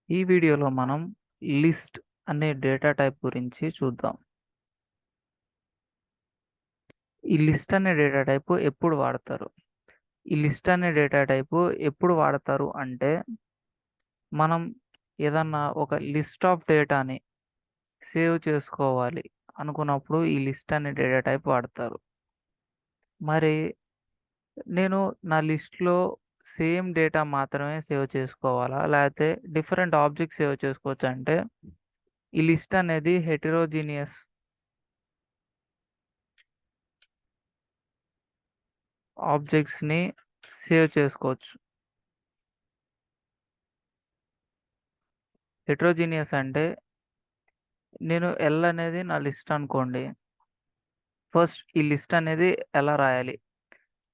ఈ వీడియోలో మనం లిస్ట్ అనే డేటా టైప్ గురించి చూద్దాం. ఈ లిస్ట్ అనే డేటా టైప్ ఎప్పుడు వాడతారు? ఈ లిస్ట్ అనే డేటా టైప్ ఎప్పుడు వాడతారు అంటే, మనం ఏదన్నా ఒక లిస్ట్ ఆఫ్ డేటాని సేవ్ చేసుకోవాలి అనుకున్నప్పుడు ఈ లిస్ట్ అనే డేటా టైప్ వాడతారు. మరి నేను నా లిస్ట్‌లో సేమ్ డేటా మాత్రమే సేవ్ చేసుకోవాలా? లేతే డిఫరెంట్ ఆబ్జెక్ట్స్ సేవ్ చేసుకోవచ్చా అంటే, ఈ లిస్ట్ అనేది హెటెరోజీనియస్ ఆబ్జెక్ట్స్‌ని సేవ్ చేసుకోవచ్చు. హెటెరోజీనియస్ అంటే నేను ఎల్ అనేది నా లిస్ట్ అనుకోండి. ఫస్ట్ ఈ లిస్ట్ అనేది ఎలా రాయాలి?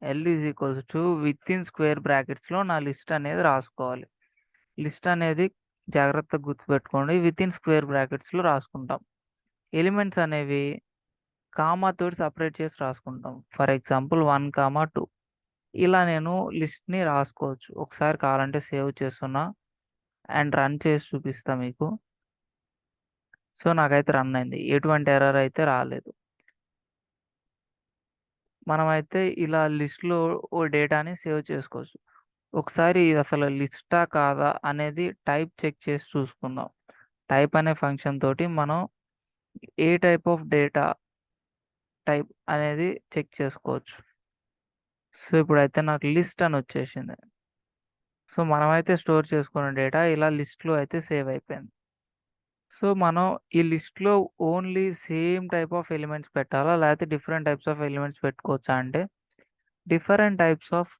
L is equals to within square బ్రాకెట్స్‌లో నా లిస్ట్ అనేది రాసుకోవాలి. లిస్ట్ అనేది జాగ్రత్తగా గుర్తుపెట్టుకోండి. వితిన్ స్క్వేర్ బ్రాకెట్స్‌లో రాసుకుంటాం. ఎలిమెంట్స్ అనేవి కామాతోటి సెపరేట్ చేసి రాసుకుంటాం. ఫర్ ఎగ్జాంపుల్ 1, 2 ఇలా నేను లిస్ట్‌ని రాసుకోవచ్చు. ఒకసారి కావాలంటే సేవ్ చేస్తున్నా అండ్ రన్ చేసి చూపిస్తా మీకు. సో, నాకైతే రన్ అయింది. ఎటువంటి ఎర్రర్ అయితే రాలేదు. మనమైతే ఇలా లిస్ట్‌లో ఓ డేటాని సేవ్ చేసుకోవచ్చు. ఒకసారి ఇది అసలు లిస్టా కాదా అనేది టైప్ చెక్ చేసి చూసుకుందాం. టైప్ అనే ఫంక్షన్ తోటి మనం ఏ టైప్ ఆఫ్ డేటా టైప్ అనేది చెక్ చేసుకోవచ్చు. సో, ఇప్పుడైతే నాకు లిస్ట్ అని వచ్చేసింది. సో, మనమైతే స్టోర్ చేసుకున్న డేటా ఇలా లిస్ట్‌లో అయితే సేవ్ అయిపోయింది. సో, మనం ఈ లిస్ట్‌లో only same type of elements పెట్టాలా? లేకపోతే డిఫరెంట్ టైప్స్ ఆఫ్ ఎలిమెంట్స్ పెట్టుకోవచ్చా అంటే, డిఫరెంట్ టైప్స్ ఆఫ్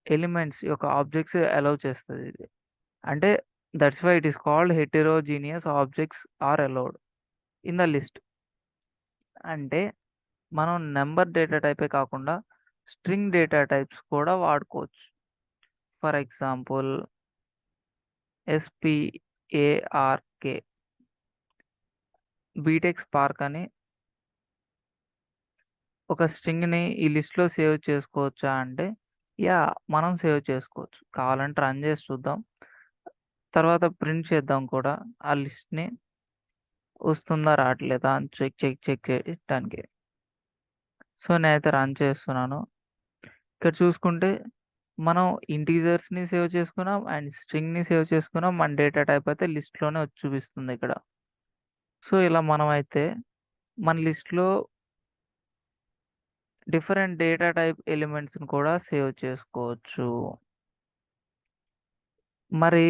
ఎలిమెంట్స్ యొక్క ఆబ్జెక్ట్స్ అలౌ చేస్తదిది. అంటే that's why it is called heterogeneous objects are allowed in the list. అంటే మనం నంబర్ డేటా టైపే కాకుండా స్ట్రింగ్ డేటా టైప్స్ కూడా వాడుకోవచ్చు. For example SPARK BTech spark అని ఒక స్ట్రింగ్‌ని ఈ లిస్ట్‌లో సేవ్ చేసుకోవచ్చా అంటే, యాహ్! మనం సేవ్ చేసుకోవచ్చు. కావాలంటే రన్ చేసి చూద్దాం. తర్వాత ప్రింట్ చేద్దాం కూడా ఆ లిస్ట్‌ని. వస్తుందా? రావట్లేదా? అని చెక్ చేయటానికి. సో, నేనైతే రన్ చేస్తున్నాను. ఇక్కడ చూసుకుంటే మనం ఇంటీజర్స్‌ని సేవ్ చేసుకున్నాం అండ్ స్ట్రింగ్‌ని సేవ్ చేసుకున్నాం. మన డేటా టైప్ అయితే లిస్ట్‌లోనే వచ్చి చూపిస్తుంది ఇక్కడ. సో, ఇలా మనమైతే మన లిస్ట్‌లో డిఫరెంట్ డేటా టైప్ ఎలిమెంట్స్‌ని కూడా సేవ్ చేసుకోవచ్చు. మరి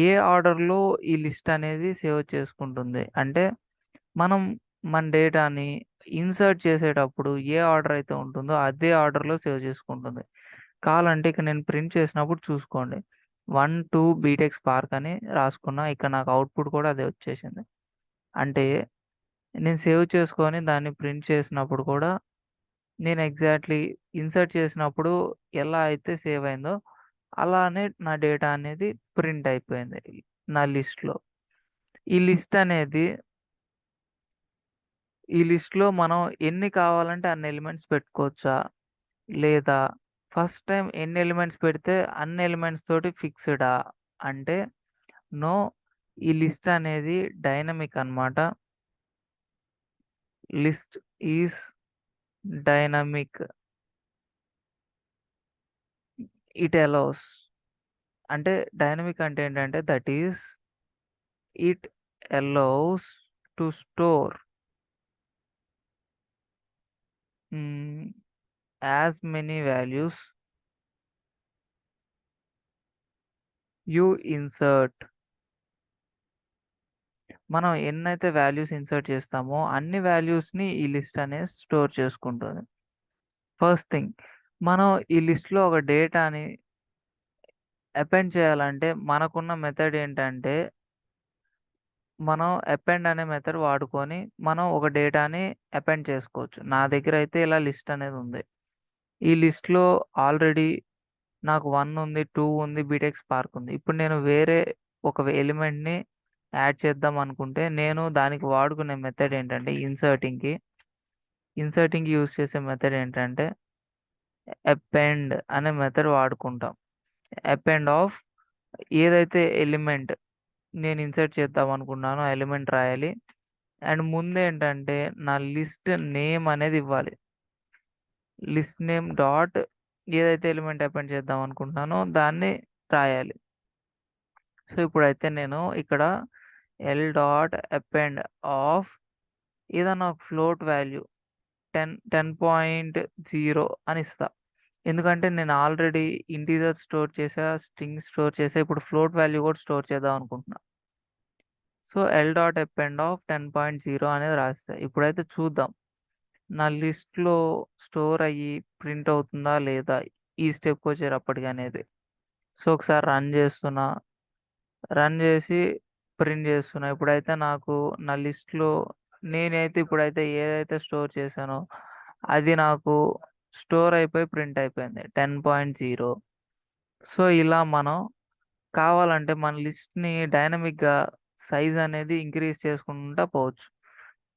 ఏ ఆర్డర్‌లో ఈ లిస్ట్ అనేది సేవ్ చేసుకుంటుంది? అంటే మనం మన డేటాని ఇన్సర్ట్ చేసేటప్పుడు ఏ ఆర్డర్ అయితే ఉంటుందో అదే ఆర్డర్‌లో సేవ్ చేసుకుంటుంది. కావాలంటే ఇక్కడ నేను ప్రింట్ చేసినప్పుడు చూసుకోండి. 1, 2 బీటెక్ స్పార్క్ అని రాసుకున్నా. ఇక్కడ నాకు అవుట్‌పుట్ కూడా అదే వచ్చేసింది. అంటే నేను సేవ్ చేసుకొని దాన్ని ప్రింట్ చేసినప్పుడు కూడా నేను ఎగ్జాక్ట్‌లీ ఇన్సర్ట్ చేసినప్పుడు ఎలా అయితే సేవ్ అయిందో అలానే నా డేటా అనేది ప్రింట్ అయిపోయింది నా లిస్ట్‌లో. ఈ లిస్ట్ అనేది ఈ లిస్ట్‌లో మనం ఎన్ని కావాలంటే అన్ని ఎలిమెంట్స్ పెట్టుకోవచ్చా? లేదా ఫస్ట్ టైమ్ ఎన్ని ఎలిమెంట్స్ పెడితే అన్ని ఎలిమెంట్స్ తోటి ఫిక్స్‌డా? అంటే నో. ఈ లిస్ట్ అనేది డైనమిక్ అన్నమాట. List is dynamic. It allows అంటే డైనమిక్ అంటే ఏంటంటే that is it allows to store as many values you insert. మనం ఎన్నైతే వాల్యూస్ ఇన్సర్ట్ చేస్తామో అన్ని వాల్యూస్‌ని ఈ లిస్ట్ అనేది స్టోర్ చేసుకుంటుంది. ఫస్ట్ థింగ్ మనం ఈ లిస్ట్‌లో ఒక డేటాని అపెండ్ చేయాలంటే మనకున్న మెథడ్ ఏంటంటే, మనం అపెండ్ అనే మెథడ్ వాడుకొని మనం ఒక డేటాని అపెండ్ చేసుకోవచ్చు. నా దగ్గర అయితే ఇలా లిస్ట్ అనేది ఉంది. ఈ లిస్ట్‌లో ఆల్రెడీ నాకు 1 ఉంది, 2 ఉంది, బీటెక్ స్పార్క్ ఉంది. ఇప్పుడు నేను వేరే ఒక ఎలిమెంట్‌ని యాడ్ చేద్దాం అనుకుంటే, నేను దానికి వాడుకునే మెథడ్ ఏంటంటే ఇన్సర్టింగ్‌కి యూజ్ చేసే మెథడ్ ఏంటంటే, అపెండ్ అనే మెథడ్ వాడుకుంటాం. అపెండ్ ఆఫ్ ఏదైతే ఎలిమెంట్ నేను ఇన్సర్ట్ చేద్దాం అనుకున్నానో ఎలిమెంట్ రాయాలి. అండ్ ముందేంటంటే నా లిస్ట్ నేమ్ అనేది ఇవ్వాలి. లిస్ట్ నేమ్ డాట్ ఏదైతే ఎలిమెంట్ అపెండ్ చేద్దాం అనుకుంటున్నానో దాన్ని రాయాలి. సో ఇప్పుడైతే నేను ఇక్కడ ఎల్ డాట్ అపెండ్ ఆఫ్ ఏదన్నా ఒక ఫ్లోట్ వాల్యూ 10.0 అని ఇస్తా. ఎందుకంటే నేను ఆల్రెడీ ఇంటీజర్ స్టోర్ చేసా, స్ట్రింగ్ స్టోర్ చేసా. ఇప్పుడు ఫ్లోట్ వాల్యూ కూడా స్టోర్ చేద్దాం అనుకుంటున్నా. So L dot append of 10.0 అనేది రాస్తా. ఇప్పుడైతే చూద్దాం నా లిస్ట్లో స్టోర్ అయ్యి ప్రింట్ అవుతుందా లేదా ఈ స్టెప్కి వచ్చేటప్పటికి అనేది. సో ఒకసారి రన్ చేస్తున్నా, రన్ చేసి ప్రింట్ చేస్తున్నా. ఇప్పుడైతే నాకు నా లిస్ట్లో నేనైతే ఇప్పుడైతే ఏదైతే స్టోర్ చేశానో అది నాకు స్టోర్ అయిపోయి ప్రింట్ అయిపోయింది 10.0. సో ఇలా మనం కావాలంటే మన లిస్ట్ని డైనమిక్గా సైజ్ అనేది ఇంక్రీజ్ చేసుకుంటా పోవచ్చు.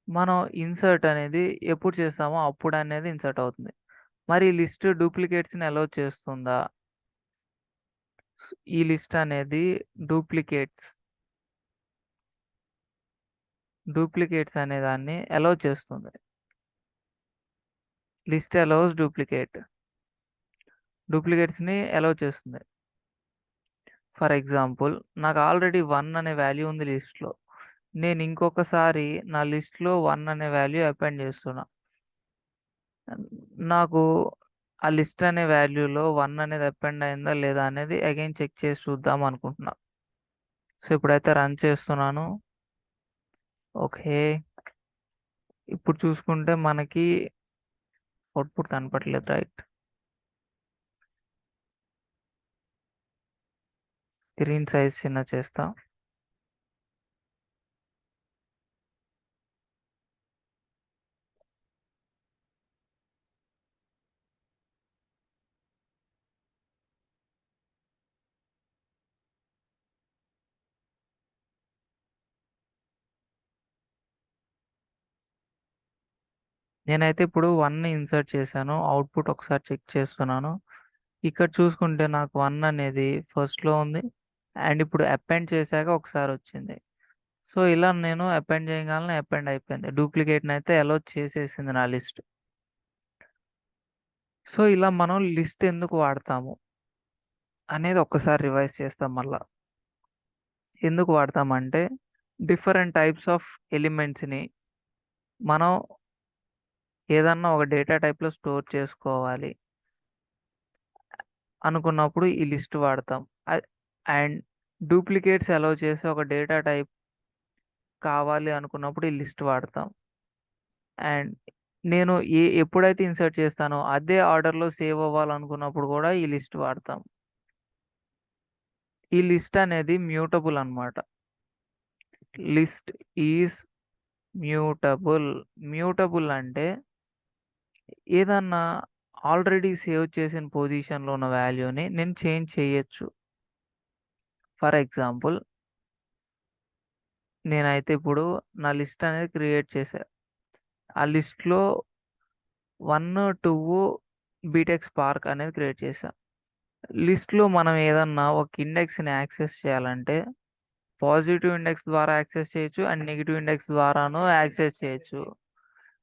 మనం ఇన్సర్ట్ అనేది ఎప్పుడు చేస్తామో అప్పుడు అనేది ఇన్సర్ట్ అవుతుంది. మరి ఈ లిస్ట్ డూప్లికేట్స్ని అలౌ చేస్తుందా? ఈ లిస్ట్ అనేది డూప్లికేట్స్ అనే దాన్ని అలౌ చేస్తుంది. లిస్ట్ అలౌస్ డూప్లికేట్స్ని అలౌ చేస్తుంది. ఫర్ ఎగ్జాంపుల్ నాకు ఆల్రెడీ 1 అనే వాల్యూ ఉంది లిస్ట్లో. నేను ఇంకొకసారి నా లిస్ట్లో 1 అనే వాల్యూ అపెండ్ చేస్తున్నా. నాకు ఆ లిస్ట్ అనే వాల్యూలో 1 అనేది అపెండ్ అయిందా లేదా అనేది అగైన్ చెక్ చేసి చూద్దాం అనుకుంటున్నా. సో ఇప్పుడైతే రన్ చేస్తున్నాను. ఓకే, ఇప్పుడు చూసుకుంటే మనకి అవుట్పుట్ కనపట్లేదు, రైట్? స్క్రీన్ సైజ్ చిన్న చేస్తా. నేనైతే ఇప్పుడు 1 ఇన్సర్ట్ చేశాను. అవుట్పుట్ ఒకసారి చెక్ చేస్తున్నాను. ఇక్కడ చూసుకుంటే నాకు 1 అనేది ఫస్ట్‌లో ఉంది. అండ్ ఇప్పుడు అపెండ్ చేశాక ఒకసారి వచ్చింది. సో ఇలా నేను అపెండ్ చేయగానే అపెండ్ అయిపోయింది. డూప్లికేట్‌ని అయితే అలౌ చేసేసింది నా లిస్ట్. సో ఇలా మనం లిస్ట్ ఎందుకు వాడతాము అనేది ఒక్కసారి రివైజ్ చేస్తాం మళ్ళా. ఎందుకు వాడతామంటే డిఫరెంట్ టైప్స్ ఆఫ్ ఎలిమెంట్స్‌ని మనం ఏదన్నా ఒక డేటా టైప్‌లో స్టోర్ చేసుకోవాలి అనుకున్నప్పుడు ఈ లిస్ట్ వాడతాం. అండ్ డూప్లికేట్స్ అలౌ చేసే ఒక డేటా టైప్ కావాలి అనుకున్నప్పుడు ఈ లిస్ట్ వాడతాం. అండ్ నేను ఎప్పుడైతే ఇన్సర్ట్ చేస్తానో అదే ఆర్డర్‌లో సేవ్ అవ్వాలనుకున్నప్పుడు కూడా ఈ లిస్ట్ వాడతాం. ఈ లిస్ట్ అనేది మ్యూటబుల్ అన్నమాట. List is mutable. మ్యూటబుల్ అంటే ఏదన్నా ఆల్రెడీ సేవ్ చేసిన పొజిషన్‌లో ఉన్న వాల్యూని నేను చేంజ్ చేయొచ్చు. ఫర్ ఎగ్జాంపుల్ నేనైతే ఇప్పుడు నా లిస్ట్ అనేది క్రియేట్ చేశా. ఆ లిస్ట్‌లో 1, 2 బీటెక్ స్పార్క్ అనేది క్రియేట్ చేశా. లిస్ట్‌లో మనం ఏదన్నా ఒక ఇండెక్స్‌ని యాక్సెస్ చేయాలంటే పాజిటివ్ ఇండెక్స్ ద్వారా యాక్సెస్ చేయొచ్చు. అండ్ నెగెటివ్ ఇండెక్స్ ద్వారాను యాక్సెస్ చేయొచ్చు.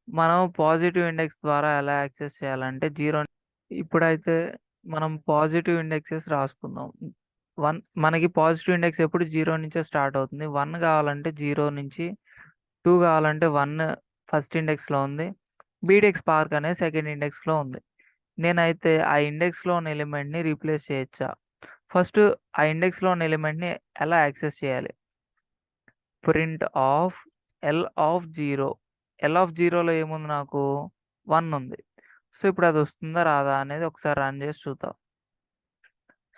మనం పాజిటివ్ ఇండెక్స్ ద్వారా ఎలా యాక్సెస్ చేయాలంటే 0. ఇప్పుడైతే మనం పాజిటివ్ ఇండెక్సెస్ రాసుకుందాం. 1 మనకి పాజిటివ్ ఇండెక్స్ ఎప్పుడు 0 నుంచే స్టార్ట్ అవుతుంది. 1 కావాలంటే 0 నుంచి, 2 కావాలంటే 1 ఫస్ట్ ఇండెక్స్‌లో ఉంది. బీటెక్ స్పార్క్ అనేది సెకండ్ ఇండెక్స్‌లో ఉంది. నేనైతే ఆ ఇండెక్స్‌లో ఉన్న ఎలిమెంట్‌ని రీప్లేస్ చేయొచ్చా? ఫస్ట్ ఆ ఇండెక్స్‌లో ఉన్న ఎలిమెంట్‌ని ఎలా యాక్సెస్ చేయాలి? Print of L of 0. L of 0లో ఏముంది నాకు? 1 ఉంది. సో ఇప్పుడు అది వస్తుందా రాదా అనేది ఒకసారి రన్ చేసి చూద్దాం.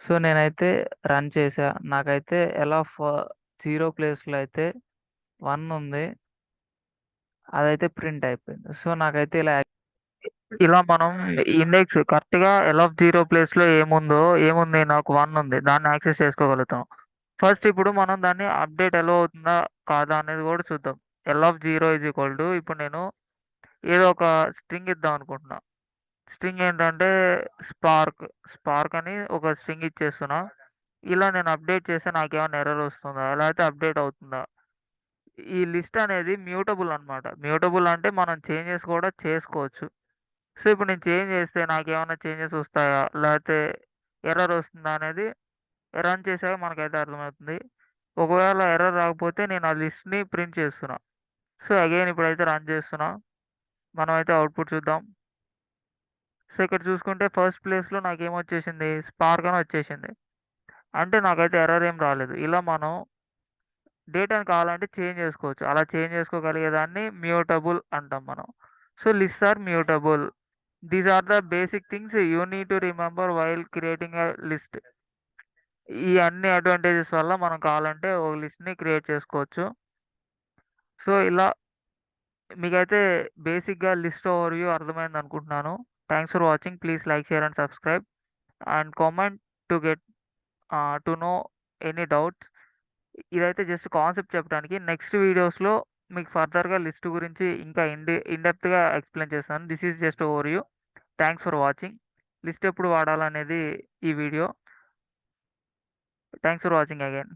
సో నేనైతే రన్ చేశా. నాకైతే ఎల్ ఆఫ్ 0 ప్లేస్‌లో అయితే 1 ఉంది. అదైతే ప్రింట్ అయిపోయింది. సో నాకైతే ఇలా మనం ఇండెక్స్ కరెక్ట్‌గా ఎల్ ఆఫ్ 0 ప్లేస్‌లో ఏముంది నాకు 1 ఉంది. దాన్ని యాక్సెస్ చేసుకోగలుగుతాం. ఫస్ట్ ఇప్పుడు మనం దాన్ని అప్డేట్ ఎలో అవుతుందా? కాదా? అనేది కూడా చూద్దాం. ఎల్ ఆఫ్ 0 ఇప్పుడు నేను ఏదో ఒక స్ట్రింగ్ ఇద్దాం అనుకుంటున్నా. స్ట్రింగ్ ఏంటంటే స్పార్క్. స్పార్క్ అని ఒక స్ట్రింగ్ ఇచ్చేస్తున్నా. ఇలా నేను అప్డేట్ చేస్తే నాకేమన్నా ఎర్రర్ వస్తుందా? లేకపోతే అప్డేట్ అవుతుందా? ఈ లిస్ట్ అనేది మ్యూటబుల్ అన్నమాట. మ్యూటబుల్ అంటే మనం చేంజెస్ కూడా చేసుకోవచ్చు. సో, ఇప్పుడు నేను చేంజ్ చేస్తే నాకేమన్నా చేంజెస్ వస్తాయా? లేతే ఎర్రర్ వస్తుందా అనేది రన్ చేసాక మనకైతే అర్థమవుతుంది. ఒకవేళ ఎర్రర్ రాకపోతే నేను ఆ లిస్ట్‌ని ప్రింట్ చేస్తున్నా. సో, అగైన్ ఇప్పుడైతే రన్ చేస్తున్నా. మనమైతే అవుట్‌పుట్ చూద్దాం. సో, ఇక్కడ చూసుకుంటే ఫస్ట్ ప్లేస్‌లో నాకేమొచ్చేసింది? స్పార్క్ అని వచ్చేసింది. అంటే నాకైతే ఎర్రర్ ఏం రాలేదు. ఇలా మనం డేటాని కావాలంటే చేంజ్ చేసుకోవచ్చు. అలా చేంజ్ చేసుకోగలిగేదాన్ని మ్యూటబుల్ అంటాం మనం. So, lists are mutable. These are the basic things you need to remember while creating a list. ఈ అన్ని అడ్వాంటేజెస్ వల్ల మనం కావాలంటే ఒక లిస్ట్‌ని క్రియేట్ చేసుకోవచ్చు. సో, ఇలా మీకైతే బేసిక్‌గా లిస్ట్ ఓవర్‌వ్యూ అర్థమైందనుకుంటున్నాను. Thanks for watching. Please like, share and subscribe and comment to get to know any doubts. ఇదైతే జస్ట్ కాన్సెప్ట్ చెప్పడానికి. నెక్స్ట్ వీడియోస్‌లో మీకు ఫర్దర్‌గా లిస్ట్ గురించి ఇంకా ఇన్ డెప్త్‌గా ఎక్స్‌ప్లెయిన్ చేస్తాను. This is just overview. Thanks for watching. List ఎప్పుడు వాడాలనేది ఈ video. Thanks for watching again.